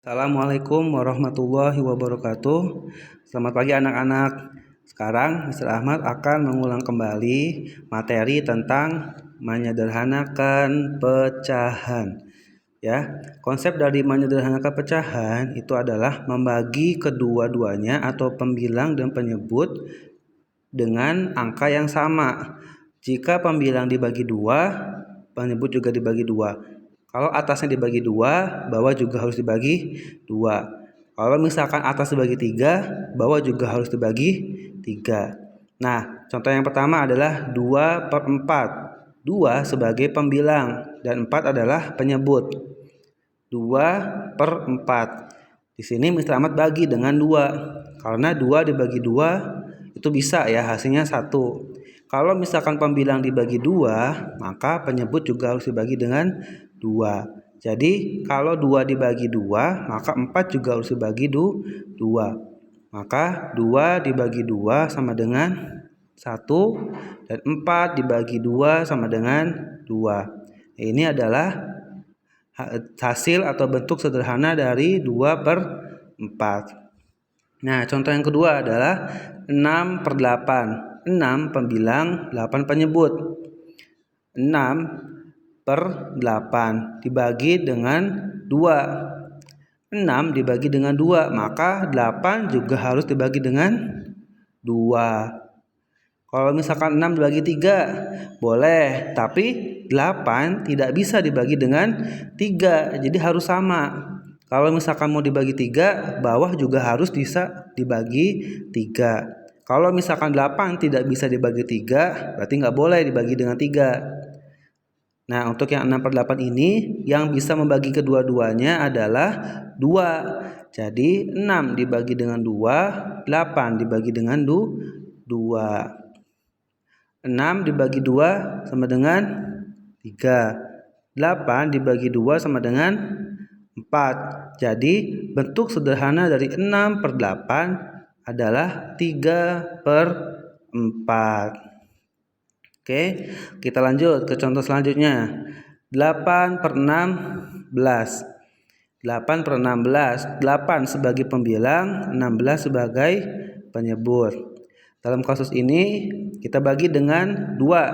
Assalamualaikum warahmatullahi wabarakatuh. Selamat pagi anak-anak. Sekarang Mr. Ahmad akan mengulang kembali materi tentang menyederhanakan pecahan. Ya, konsep dari menyederhanakan pecahan itu adalah membagi kedua-duanya atau pembilang dan penyebut dengan angka yang sama. Jika pembilang dibagi dua, penyebut juga dibagi dua. Kalau atasnya dibagi dua, bawah juga harus dibagi dua. Kalau misalkan atas dibagi tiga, bawah juga harus dibagi tiga. Nah, contoh yang pertama adalah 2/4. 2 sebagai pembilang dan 4 adalah penyebut. 2/4. Di sini Mr. Ahmad bagi dengan 2. Karena 2 dibagi 2 itu bisa ya, hasilnya 1. Kalau misalkan pembilang dibagi 2, maka penyebut juga harus dibagi dengan 2. Jadi kalau 2 dibagi 2, maka 4 juga harus dibagi 2. Maka 2 dibagi 2 sama dengan 1 dan 4 dibagi 2 sama dengan 2. Ini adalah hasil atau bentuk sederhana dari 2/4. Nah, contoh yang kedua adalah 6/8. 6 pembilang, 8 penyebut. 6/8 dibagi dengan 2. 6 dibagi dengan 2, maka 8 juga harus dibagi dengan 2. Kalau misalkan 6 dibagi 3, boleh, tapi 8 tidak bisa dibagi dengan 3, jadi harus sama. Kalau misalkan mau dibagi 3, bawah juga harus bisa dibagi 3. Kalau misalkan 8 tidak bisa dibagi 3, berarti nggak boleh dibagi dengan 3. Nah, untuk yang 6/8 ini, yang bisa membagi kedua-duanya adalah 2. Jadi 6 dibagi dengan 2, 8 dibagi dengan 2. 6 dibagi 2 sama dengan 3. 8 dibagi 2 sama dengan 4. Jadi bentuk sederhana dari 6/8 adalah 3/4. Oke, kita lanjut ke contoh selanjutnya. 8/16. 8/16. 8 sebagai pembilang, 16 sebagai penyebut. Dalam kasus ini kita bagi dengan 2.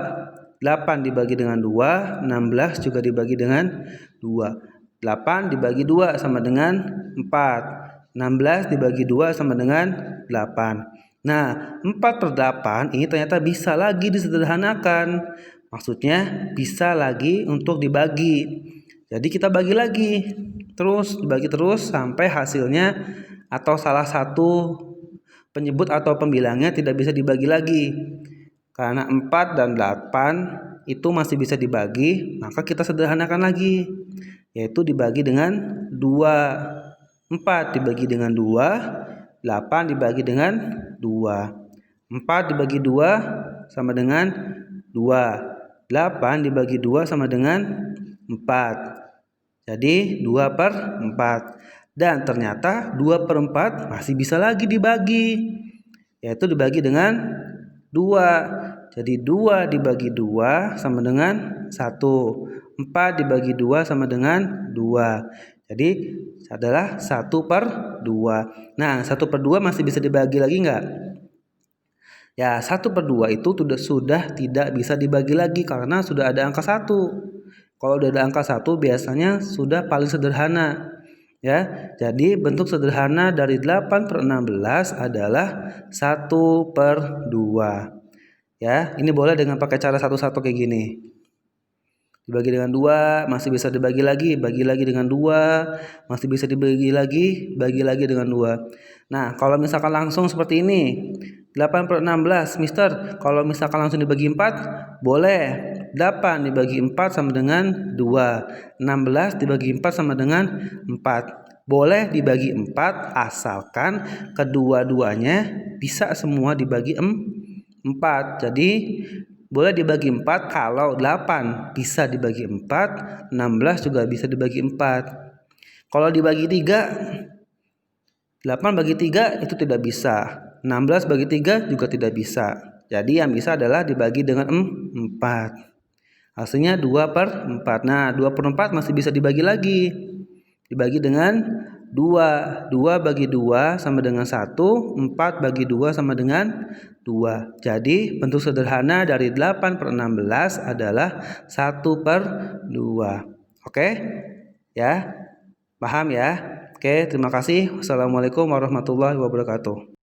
8 dibagi dengan 2, 16 juga dibagi dengan 2. 8 dibagi 2 sama dengan 4. 16 dibagi 2 sama dengan 8. Nah, 4/8 ini ternyata bisa lagi disederhanakan. Maksudnya bisa lagi untuk dibagi. Jadi kita bagi lagi. Terus dibagi terus sampai hasilnya atau salah satu penyebut atau pembilangnya tidak bisa dibagi lagi. Karena 4 dan 8 itu masih bisa dibagi, maka kita sederhanakan lagi. Yaitu dibagi dengan 2. 4 dibagi dengan 2, 8 dibagi dengan 2. 4 dibagi 2 sama dengan 2. 8 dibagi 2 sama dengan 4. Jadi 2/4. Dan ternyata 2/4 masih bisa lagi dibagi. Yaitu dibagi dengan 2. Jadi 2 dibagi 2 sama dengan 1. 4 dibagi 2 sama dengan 2. Jadi adalah 1/2. Nah, 1/2 masih bisa dibagi lagi nggak? Ya, 1/2 itu sudah tidak bisa dibagi lagi karena sudah ada angka 1. Kalau udah ada angka 1 biasanya sudah paling sederhana. Ya, jadi bentuk sederhana dari 8/16 adalah 1/2. Ya, ini boleh dengan pakai cara satu-satu kayak gini. Dibagi dengan 2, masih bisa dibagi lagi, bagi lagi dengan 2, masih bisa dibagi lagi, bagi lagi dengan 2. Nah, kalau misalkan langsung seperti ini, 8/16, Mister, kalau misalkan langsung dibagi 4, boleh. 8 dibagi 4 sama dengan 2. 16 dibagi 4 sama dengan 4. Boleh dibagi 4 asalkan kedua-duanya bisa semua dibagi 4. Jadi boleh dibagi 4 kalau 8 bisa dibagi 4, 16 juga bisa dibagi 4. Kalau dibagi 3, 8 bagi 3 itu tidak bisa. 16 bagi 3 juga tidak bisa. Jadi yang bisa adalah dibagi dengan 4. Hasilnya 2/4. Nah, 2/4 masih bisa dibagi lagi. Dibagi dengan 2. 2 bagi 2 sama dengan 1. 4 bagi 2 sama dengan 2. Jadi bentuk sederhana dari 8/16 adalah 1/2. Oke? Ya? Paham ya? Oke, terima kasih. Wassalamualaikum warahmatullahi wabarakatuh.